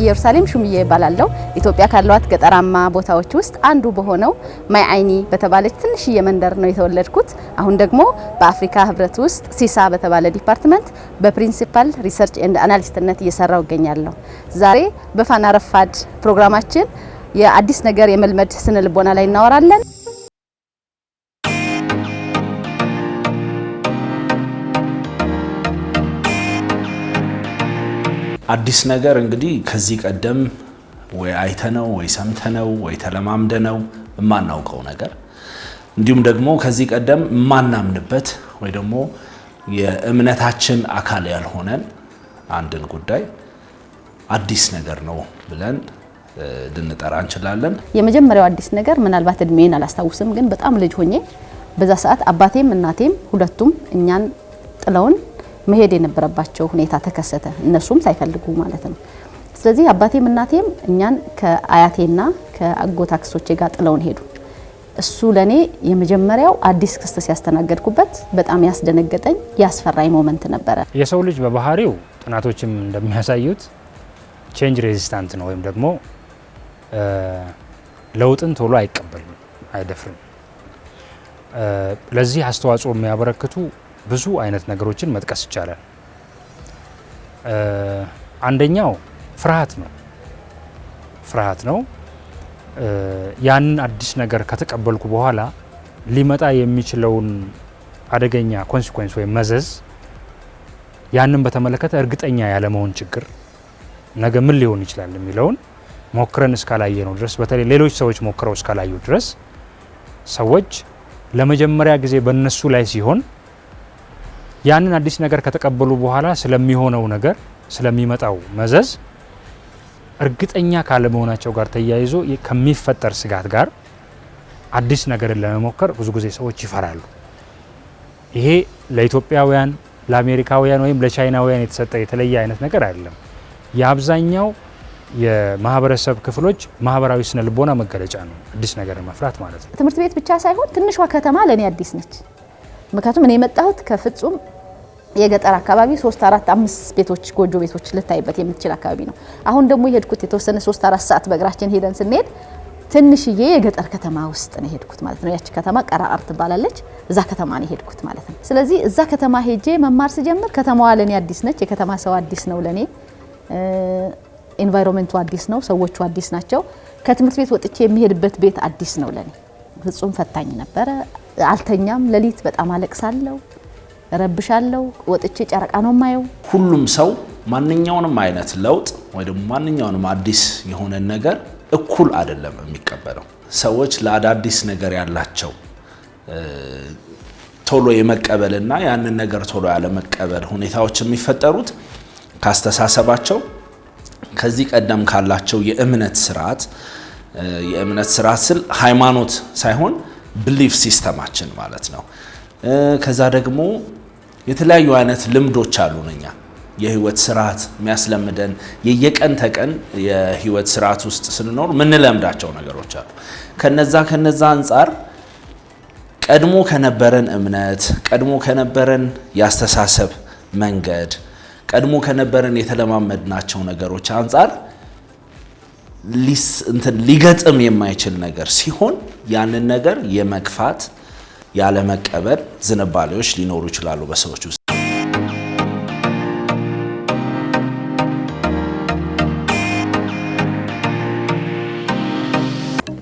ኢየሩሳሌም ሹምዬ ባላለው ኢትዮጵያ ካሏት ገጠራማ ቦታዎች ውስጥ አንዱ በሆነው ማይ አይኒ በተባለች ትንሽዬ መንደር ነው የተወለድኩት። አሁን ደግሞ በአፍሪካ ህብረት ውስጥ ሲሳ በተባለ ዲፓርትመንት በፕሪንሲፓል ሪሰርች ኤንድ አናሊስትነት እየሰራው እገኛለሁ። ዛሬ በፋና ረፋድ ፕሮግራማችን የአዲስ ነገር የመልመድ ስነ ልቦና ላይ እናወራለን። አዲስ ነገር እንግዲህ ከዚህ ቀደም ወይ አይተነው ወይ ሰምተነው ወይ ተለማምደነው የማናውቀው ነገር እንዲሁም ደግሞ ከዚህ ቀደም የማናምንበት ወይ ደግሞ የእምነታችን አካል ያልሆነን አንድን ጉዳይ አዲስ ነገር ነው ብለን ልንጠራ እንችላለን። የመጀመሪያው አዲስ ነገር ምናልባት እድሜን አላስታውስም፣ ግን በጣም ልጅ ሆኜ በዛ ሰዓት አባቴም እናቴም ሁለቱም እኛን ጥለውን መሄድ የነበረባቸው ሁኔታ ተከሰተ፣ እነሱም ሳይፈልጉ ማለት ነው። ስለዚህ አባቴም እናቴም እኛን ከአያቴና ከአጎት አክስቶቼ ጋር ጥለውን ሄዱ። እሱ ለኔ የመጀመሪያው አዲስ ክስተት ያስተናገድኩበት በጣም ያስደነገጠኝ ያስፈራኝ ሞመንት ነበረ። የሰው ልጅ በባህሪው ጥናቶችም እንደሚያሳዩት ቼንጅ ሬዚስታንት ነው፣ ወይም ደግሞ ለውጥን ቶሎ አይቀበልም፣ አይደፍርም። ለዚህ አስተዋጽኦ የሚያበረክቱ ብዙ አይነት ነገሮችን መጥቀስ ይቻላል። አንደኛው ፍርሃት ነው። ያንን አዲስ ነገር ከተቀበልኩ በኋላ ሊመጣ የሚችለውን አደገኛ ኮንሲኩዌንስ ወይም መዘዝ ያንን በተመለከተ እርግጠኛ ያለመሆን ችግር፣ ነገ ምን ሊሆን ይችላል የሚለውን ሞክረን እስካላየ ነው ድረስ፣ በተለይ ሌሎች ሰዎች ሞክረው እስካላዩ ድረስ ሰዎች ለመጀመሪያ ጊዜ በእነሱ ላይ ሲሆን ያንን አዲስ ነገር ከተቀበሉ በኋላ ስለሚሆነው ነገር ስለሚመጣው መዘዝ እርግጠኛ ካለመሆናቸው ጋር ተያይዞ ከሚፈጠር ስጋት ጋር አዲስ ነገርን ለመሞከር ብዙ ጊዜ ሰዎች ይፈራሉ። ይሄ ለኢትዮጵያውያን፣ ለአሜሪካውያን ወይም ለቻይናውያን የተሰጠ የተለየ አይነት ነገር አይደለም። የአብዛኛው የማህበረሰብ ክፍሎች ማህበራዊ ስነ ልቦና መገለጫ ነው አዲስ ነገርን መፍራት ማለት ነው። ትምህርት ቤት ብቻ ሳይሆን ትንሿ ከተማ ለኔ አዲስ ነች። ምክንያቱም እኔ የመጣሁት ከፍጹም የገጠር አካባቢ 3 4 5 ቤቶች ጎጆ ቤቶች ልታይበት የምትችል አካባቢ ነው። አሁን ደግሞ የሄድኩት የተወሰነ 3 4 ሰዓት በእግራችን ሄደን ስንሄድ ትንሽዬ የገጠር ከተማ ውስጥ ነው የሄድኩት ማለት ነው። ያቺ ከተማ ቀራአር ትባላለች። እዛ ከተማ ነው የሄድኩት ማለት ነው። ስለዚህ እዛ ከተማ ሄጄ መማር ስጀምር ከተማዋ ለኔ አዲስ ነች። የከተማ ሰው አዲስ ነው ለኔ። ኤንቫይሮንመንቱ አዲስ ነው፣ ሰዎቹ አዲስ ናቸው። ከትምህርት ቤት ወጥቼ የሚሄድበት ቤት አዲስ ነው ለኔ። ፍጹም ፈታኝ ነበረ። አልተኛም፣ ሌሊት በጣም አለቅሳለሁ፣ ረብሻለሁ። ወጥቼ ጨረቃ ነው ማየው። ሁሉም ሰው ማንኛውንም አይነት ለውጥ ወይ ደግሞ ማንኛውንም አዲስ የሆነ ነገር እኩል አይደለም የሚቀበለው። ሰዎች ለአዳዲስ ነገር ያላቸው ቶሎ የመቀበልና ያንን ነገር ቶሎ ያለ መቀበል ሁኔታዎች የሚፈጠሩት ካስተሳሰባቸው ከዚህ ቀደም ካላቸው የእምነት ስርዓት ስል ሃይማኖት ሳይሆን ብሊፍ ሲስተማችን ማለት ነው። ከዛ ደግሞ የተለያዩ አይነት ልምዶች አሉኛ የህይወት ስርዓት የሚያስለምደን የየቀን ተቀን የህይወት ስርዓት ውስጥ ስንኖር ምን ለምዳቸው ነገሮች አሉ። ከነዛ አንፃር ቀድሞ ከነበረን እምነት፣ ቀድሞ ከነበረን ያስተሳሰብ መንገድ፣ ቀድሞ ከነበረን የተለማመድናቸው ነገሮች አንፃር ሊገጥም የማይችል ነገር ሲሆን ያንን ነገር የመግፋት ያለ መቀበል ዝንባሌዎች ሊኖሩ ይችላሉ በሰዎች ውስጥ።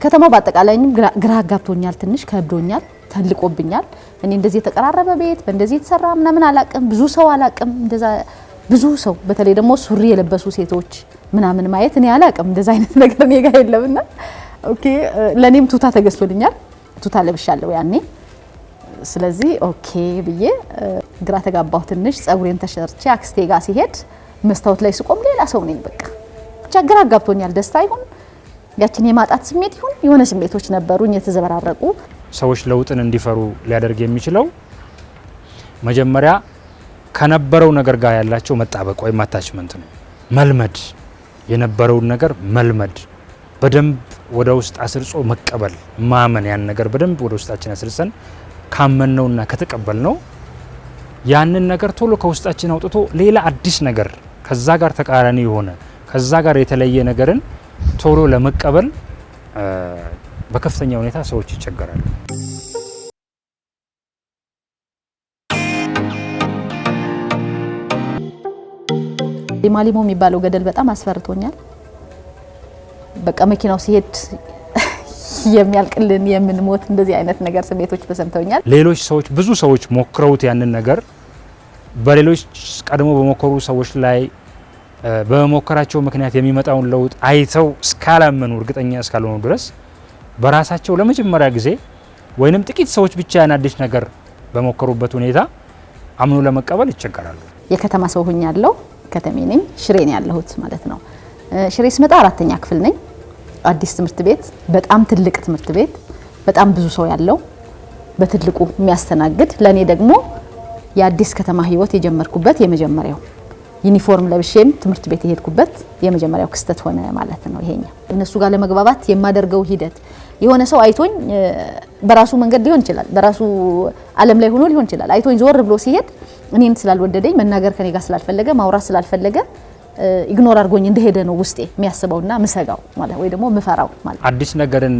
ከተማው በአጠቃላይም ግራ አጋብቶኛል፣ ትንሽ ከብዶኛል፣ ተልቆብኛል። እኔ እንደዚህ የተቀራረበ ቤት በእንደዚህ የተሰራ ምናምን አላቅም፣ ብዙ ሰው አላቅም። እንደዛ ብዙ ሰው በተለይ ደግሞ ሱሪ የለበሱ ሴቶች ምናምን ማየት እኔ አላቅም። እንደዛ አይነት ነገር እኔ ጋር የለምና ኦኬ። ለኔም ቱታ ተገዝቶልኛል፣ ቱታ ለብሻለሁ ያኔ። ስለዚህ ኦኬ ብዬ ግራ ተጋባሁ ትንሽ። ጸጉሬን ተሸርቼ አክስቴ ጋር ሲሄድ መስታወት ላይ ስቆም ሌላ ሰው ነኝ። በቃ ብቻ ግራ አጋብቶኛል። ደስታ ይሁን ያችን የማጣት ስሜት ይሁን የሆነ ስሜቶች ነበሩኝ የተዘበራረቁ። ሰዎች ለውጥን እንዲፈሩ ሊያደርግ የሚችለው መጀመሪያ ከነበረው ነገር ጋር ያላቸው መጣበቅ ወይም አታችመንት ነው። መልመድ፣ የነበረውን ነገር መልመድ፣ በደንብ ወደ ውስጥ አስርጾ መቀበል፣ ማመን። ያን ነገር በደንብ ወደ ውስጣችን አስርጸን ካመንነውና ከተቀበልነው ያንን ነገር ቶሎ ከውስጣችን አውጥቶ ሌላ አዲስ ነገር ከዛ ጋር ተቃራኒ የሆነ ከዛ ጋር የተለየ ነገርን ቶሎ ለመቀበል በከፍተኛ ሁኔታ ሰዎች ይቸገራሉ። ሊማሊሞ የሚባለው ገደል በጣም አስፈርቶኛል። በቃ መኪናው ሲሄድ የሚያልቅልን የምንሞት እንደዚህ አይነት ነገር ስሜቶች ተሰምተውኛል። ሌሎች ሰዎች ብዙ ሰዎች ሞክረውት ያንን ነገር በሌሎች ቀድሞ በሞከሩ ሰዎች ላይ በመሞከራቸው ምክንያት የሚመጣውን ለውጥ አይተው እስካላመኑ እርግጠኛ እስካልሆኑ ድረስ በራሳቸው ለመጀመሪያ ጊዜ ወይንም ጥቂት ሰዎች ብቻ ያን አዲስ ነገር በሞከሩበት ሁኔታ አምኖ ለመቀበል ይቸገራሉ። የከተማ ሰው ሆኛለሁ። ከተሜ ነኝ። ሽሬ ነው ያለሁት ማለት ነው። ሽሬ ስመጣ 4ኛ ክፍል ነኝ። አዲስ ትምህርት ቤት፣ በጣም ትልቅ ትምህርት ቤት፣ በጣም ብዙ ሰው ያለው በትልቁ የሚያስተናግድ ለኔ ደግሞ የአዲስ ከተማ ህይወት የጀመርኩበት የመጀመሪያው ዩኒፎርም ለብሼም ትምህርት ቤት የሄድኩበት የመጀመሪያው ክስተት ሆነ ማለት ነው። ይሄኛ እነሱ ጋር ለመግባባት የማደርገው ሂደት የሆነ ሰው አይቶኝ በራሱ መንገድ ሊሆን ይችላል፣ በራሱ ዓለም ላይ ሆኖ ሊሆን ይችላል። አይቶኝ ዞር ብሎ ሲሄድ እኔን ስላልወደደኝ መናገር ከኔ ጋር ስላልፈለገ ማውራት ስላልፈለገ ኢግኖር አድርጎኝ እንደሄደ ነው ውስጤ የሚያስበውና ምሰጋው ማለት ወይ ደግሞ ምፈራው ማለት። አዲስ ነገርን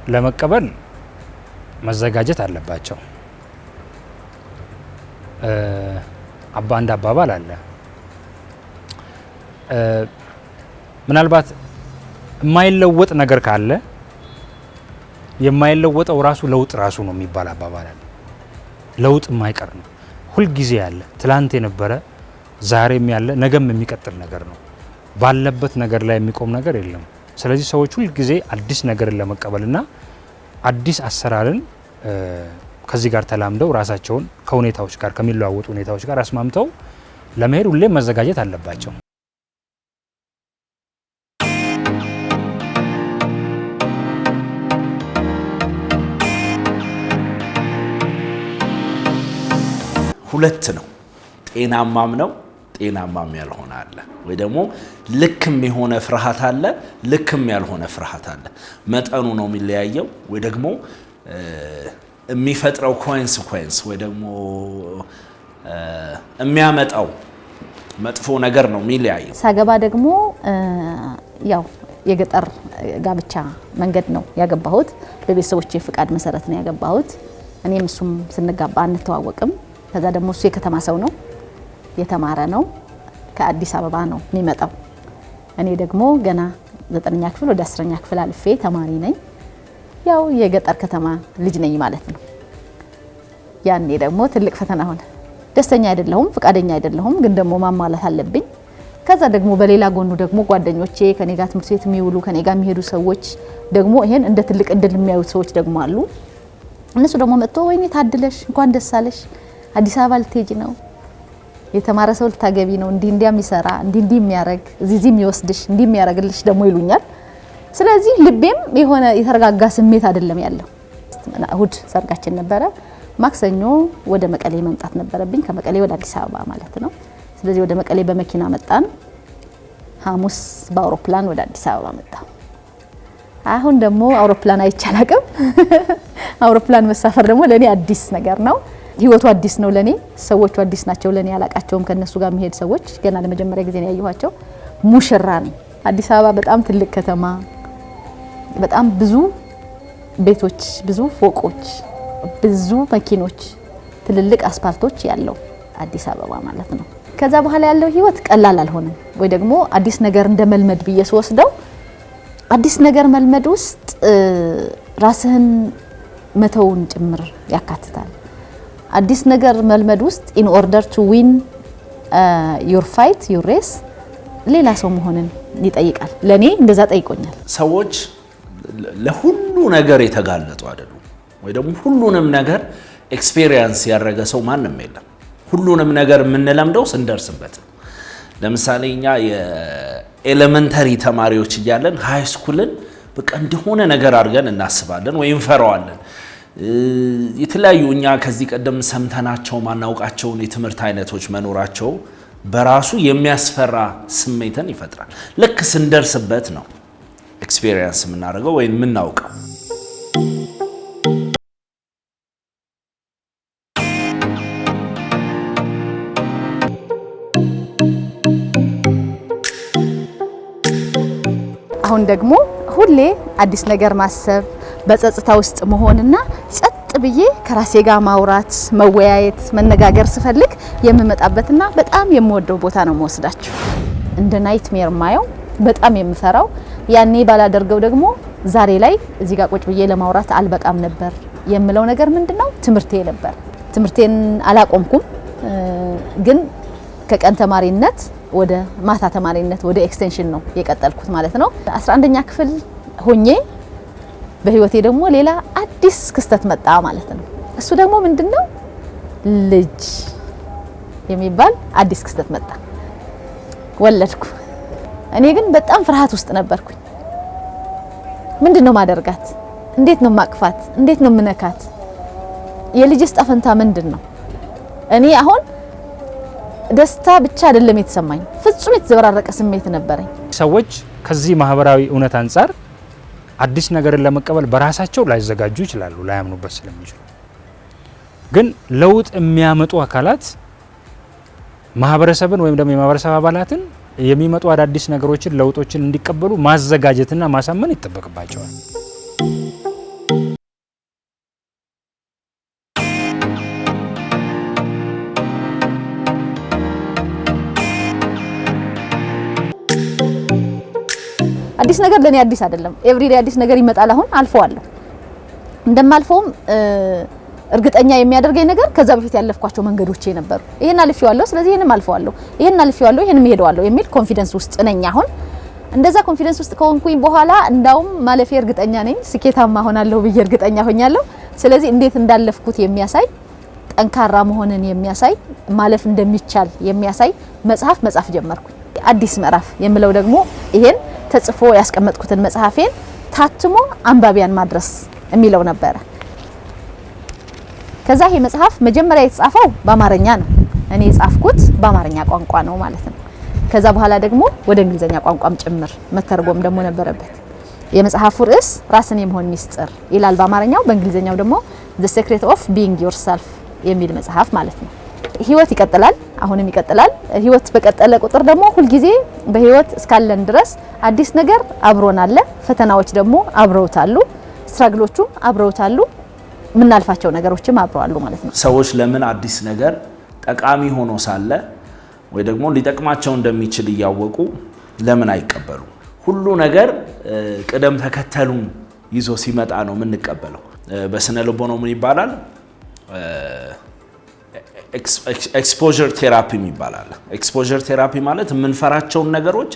ለመቀበል መዘጋጀት አለባቸው። አንድ አባባል አለ። ምናልባት የማይለወጥ ነገር ካለ የማይለወጠው ራሱ ለውጥ ራሱ ነው የሚባል አባባል አለ። ለውጥ የማይቀር ነው፣ ሁልጊዜ ያለ፣ ትላንት የነበረ ዛሬም ያለ ነገም የሚቀጥል ነገር ነው። ባለበት ነገር ላይ የሚቆም ነገር የለም። ስለዚህ ሰዎች ሁልጊዜ አዲስ ነገርን ለመቀበልና አዲስ አሰራርን ከዚህ ጋር ተላምደው ራሳቸውን ከሁኔታዎች ጋር ከሚለዋወጡ ሁኔታዎች ጋር አስማምተው ለመሄድ ሁሌም መዘጋጀት አለባቸው። ሁለት ነው። ጤናማም ነው፣ ጤናማም ያልሆነ አለ። ወይ ደግሞ ልክም የሆነ ፍርሃት አለ፣ ልክም ያልሆነ ፍርሃት አለ። መጠኑ ነው የሚለያየው። ወይ ደግሞ የሚፈጥረው ኮንሲኩዌንስ ወይ ደግሞ የሚያመጣው መጥፎ ነገር ነው የሚለያየው። ሳገባ ደግሞ ያው የገጠር ጋብቻ መንገድ ነው ያገባሁት። በቤተሰቦቼ ፍቃድ መሰረት ነው ያገባሁት። እኔም እሱም ስንጋባ አንተዋወቅም። ከዛ ደግሞ እሱ የከተማ ሰው ነው፣ የተማረ ነው፣ ከአዲስ አበባ ነው የሚመጣው። እኔ ደግሞ ገና 9ኛ ክፍል ወደ 10ኛ ክፍል አልፌ ተማሪ ነኝ። ያው የገጠር ከተማ ልጅ ነኝ ማለት ነው። ያኔ ደግሞ ትልቅ ፈተና ሆነ። ደስተኛ አይደለሁም፣ ፍቃደኛ አይደለሁም፣ ግን ደግሞ ማሟላት አለብኝ። ከዛ ደግሞ በሌላ ጎኑ ደግሞ ጓደኞቼ ከኔ ጋር ትምህርት ቤት የሚውሉ ከኔ ጋር የሚሄዱ ሰዎች ደግሞ ይሄን እንደ ትልቅ እድል የሚያዩት ሰዎች ደግሞ አሉ። እነሱ ደግሞ መጥቶ ወይኔ ታድለሽ፣ እንኳን ደስ አለሽ፣ አዲስ አበባ ልትሄጂ ነው፣ የተማረ ሰው ልታገቢ ነው፣ እንዲህ የሚሰራ እንዲህ የሚያረግ እዚህ የሚወስድሽ እንዲህ የሚያረግልሽ ደግሞ ይሉኛል። ስለዚህ ልቤም የሆነ የተረጋጋ ስሜት አይደለም ያለው። እሁድ ሰርጋችን ነበረ። ማክሰኞ ወደ መቀሌ መምጣት ነበረብኝ፣ ከመቀሌ ወደ አዲስ አበባ ማለት ነው። ስለዚህ ወደ መቀሌ በመኪና መጣን። ሐሙስ በአውሮፕላን ወደ አዲስ አበባ መጣ። አሁን ደግሞ አውሮፕላን አይቻላቅም። አውሮፕላን መሳፈር ደግሞ ለኔ አዲስ ነገር ነው። ህይወቱ አዲስ ነው ለኔ፣ ሰዎቹ አዲስ ናቸው ለኔ። ያላቃቸውም ከነሱ ጋር የሚሄድ ሰዎች ገና ለመጀመሪያ ጊዜ ነው ያየኋቸው። ሙሽራ ነኝ። አዲስ አበባ በጣም ትልቅ ከተማ፣ በጣም ብዙ ቤቶች፣ ብዙ ፎቆች፣ ብዙ መኪኖች፣ ትልልቅ አስፓልቶች ያለው አዲስ አበባ ማለት ነው። ከዛ በኋላ ያለው ህይወት ቀላል አልሆነም። ወይ ደግሞ አዲስ ነገር እንደመልመድ ብዬ ስወስደው አዲስ ነገር መልመድ ውስጥ ራስህን መተውን ጭምር ያካትታል። አዲስ ነገር መልመድ ውስጥ in order to win your fight your race ሌላ ሰው መሆንን ይጠይቃል። ለኔ እንደዛ ጠይቆኛል። ሰዎች ለሁሉ ነገር የተጋለጡ አይደሉም። ወይ ደግሞ ሁሉንም ነገር ኤክስፔሪየንስ ያደረገ ሰው ማንም የለም። ሁሉንም ነገር የምንለምደው ስንደርስበት። ለምሳሌ እኛ የኤሌመንተሪ ተማሪዎች እያለን ሃይ ስኩልን በቃ እንደሆነ ነገር አድርገን እናስባለን ወይ እንፈራዋለን። የተለያዩ እኛ ከዚህ ቀደም ሰምተናቸው ማናውቃቸውን የትምህርት አይነቶች መኖራቸው በራሱ የሚያስፈራ ስሜትን ይፈጥራል። ልክ ስንደርስበት ነው ኤክስፔሪየንስ የምናደርገው ወይ የምናውቀው። አሁን ደግሞ ሁሌ አዲስ ነገር ማሰብ በጸጥታ ውስጥ መሆንና ጸጥ ብዬ ከራሴ ጋር ማውራት መወያየት መነጋገር ስፈልግ የምመጣበትና በጣም የምወደው ቦታ ነው መወስዳችሁ እንደ ናይትሜር ማየው በጣም የምፈራው ያኔ ባላደርገው ደግሞ ዛሬ ላይ እዚህ ጋር ቁጭ ብዬ ለማውራት አልበቃም ነበር የምለው ነገር ምንድነው ትምርቴ ነበር ትምርቴን አላቆምኩም ግን ከቀን ተማሪነት ወደ ማታ ተማሪነት ወደ ኤክስቴንሽን ነው የቀጠልኩት ማለት ነው 11ኛ ክፍል ሆኜ በህይወቴ ደግሞ ሌላ አዲስ ክስተት መጣ ማለት ነው እሱ ደግሞ ምንድነው ልጅ የሚባል አዲስ ክስተት መጣ ወለድኩ እኔ ግን በጣም ፍርሃት ውስጥ ነበርኩኝ ምንድነው ማደርጋት እንዴት ነው ማቅፋት እንዴት ነው ምነካት የልጅስ ጣፈንታ ምንድነው እኔ አሁን ደስታ ብቻ አይደለም የተሰማኝ ፍጹም የተዘበራረቀ ስሜት ነበረኝ ሰዎች ከዚህ ማህበራዊ እውነት አንፃር አዲስ ነገርን ለመቀበል በራሳቸው ላይዘጋጁ ይችላሉ ላያምኑበት ስለሚችሉ ግን ለውጥ የሚያመጡ አካላት ማህበረሰብን ወይም ደግሞ የማህበረሰብ አባላትን የሚመጡ አዳዲስ ነገሮችን ለውጦችን እንዲቀበሉ ማዘጋጀትና ማሳመን ይተበቅባቸዋል አዲስ ነገር ለኔ አዲስ አይደለም ኤቭሪዴ አዲስ ነገር ይመጣል አሁን አልፈዋለሁ እንደማልፈውም እርግጠኛ የሚያደርገኝ ነገር ከዛ በፊት ያለፍኳቸው መንገዶቼ ነበሩ ይሄን አልፈዋለሁ ስለዚህ ይሄንም አልፈዋለሁ ይሄን አልፈዋለሁ ይሄንም ሄደዋለሁ የሚል ኮንፊደንስ ውስጥ ነኝ አሁን እንደዛ ኮንፊደንስ ውስጥ ከሆንኩኝ በኋላ እንዳውም ማለፌ እርግጠኛ ነኝ ስኬታማ ሆናለሁ ብዬ እርግጠኛ ሆኛለሁ ስለዚህ እንዴት እንዳለፍኩት የሚያሳይ ጠንካራ መሆንን የሚያሳይ ማለፍ እንደሚቻል የሚያሳይ መጽሐፍ ጀመርኩ አዲስ ምዕራፍ የምለው ደግሞ ይሄን ተጽፎ ያስቀመጥኩትን መጽሐፌን ታትሞ አንባቢያን ማድረስ የሚለው ነበር ከዛ ይሄ መጽሐፍ መጀመሪያ የተጻፈው በአማርኛ ነው እኔ የጻፍኩት በአማርኛ ቋንቋ ነው ማለት ነው ከዛ በኋላ ደግሞ ወደ እንግሊዘኛ ቋንቋም ጭምር መተርጎም ደግሞ ነበረበት የመጽሐፉ ርዕስ ራስን የመሆን ሚስጥር ይላል በአማርኛው በእንግሊዘኛው ደግሞ The Secret of Being Yourself የሚል መጽሐፍ ማለት ነው ህይወት ይቀጥላል አሁንም ይቀጥላል ህይወት በቀጠለ ቁጥር ደግሞ ሁሉ ጊዜ በህይወት እስካለን ድረስ አዲስ ነገር አብሮን አለ ፈተናዎች ደግሞ አብረውታሉ ስትራግሎቹ አብረውታሉ ምናልፋቸው ነገሮችም አብረዋሉ ማለት ነው ሰዎች ለምን አዲስ ነገር ጠቃሚ ሆኖ ሳለ ወይ ደግሞ ሊጠቅማቸው እንደሚችል ያወቁ ለምን አይቀበሉ ሁሉ ነገር ቅደም ተከተሉን ይዞ ሲመጣ ነው የምንቀበለው በስነ ልቦናው ምን ይባላል ኤክስፖዠር ቴራፒ ይባላል ኤክስፖዠር ቴራፒ ማለት የምንፈራቸውን ነገሮች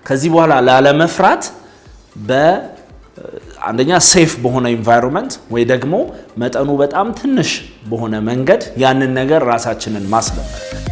ከዚህ በኋላ ላለመፍራት በአንደኛ ሴፍ በሆነ ኢንቫይሮንመንት ወይ ደግሞ መጠኑ በጣም ትንሽ በሆነ መንገድ ያንን ነገር ራሳችንን ማስለመድ